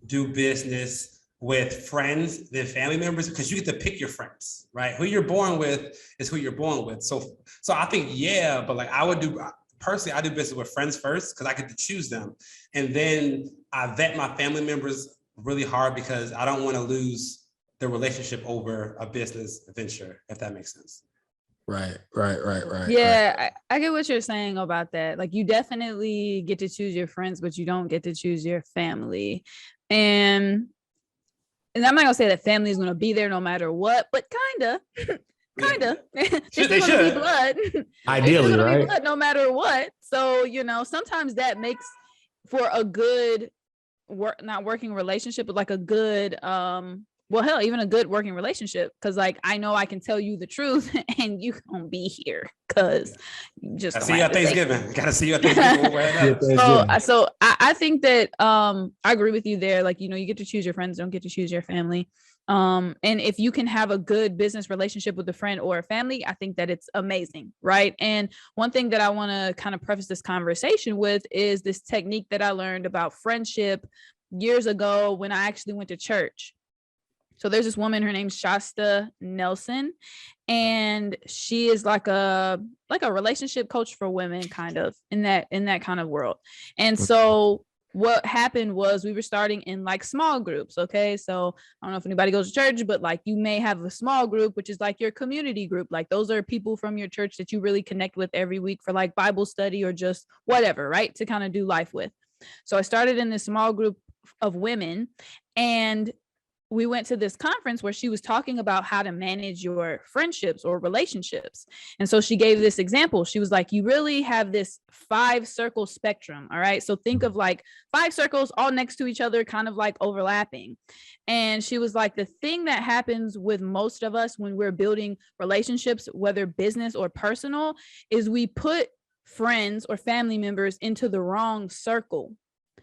do business with friends than family members because you get to pick your friends, right? Who you're born with is who you're born with. So I think, yeah, but like I do business with friends first because I get to choose them. And then I vet my family members really hard because I don't want to lose the relationship over a business venture, if that makes sense. Right. Yeah, I get what you're saying about that. Like, you definitely get to choose your friends, but you don't get to choose your family. And I'm not gonna say that family is gonna be there no matter what, but kinda. They should be blood. Ideally, right? Be blood no matter what. So, sometimes that makes for a good not working relationship, but like a good well, hell, even a good working relationship, because like I know I can tell you the truth and you gonna be here because just gotta see you at Thanksgiving. Gotta see you at Thanksgiving. So I think that I agree with you there. Like, you get to choose your friends, don't get to choose your family. And if you can have a good business relationship with a friend or a family, I think that it's amazing, right? And one thing that I want to kind of preface this conversation with is this technique that I learned about friendship years ago when I actually went to church. So there's this woman, her name's Shasta Nelson, and she is like a relationship coach for women, kind of in that kind of world. And so what happened was we were starting in like small groups. Okay. So I don't know if anybody goes to church, but like you may have a small group, which is like your community group. Like those are people from your church that you really connect with every week for like Bible study or just whatever, right? To kind of do life with. So I started in this small group of women, and we went to this conference where she was talking about how to manage your friendships or relationships. And so she gave this example. She was like, you really have this 5-circle spectrum. All right. So think of like 5 circles all next to each other, kind of like overlapping. And she was like, the thing that happens with most of us when we're building relationships, whether business or personal, is we put friends or family members into the wrong circle.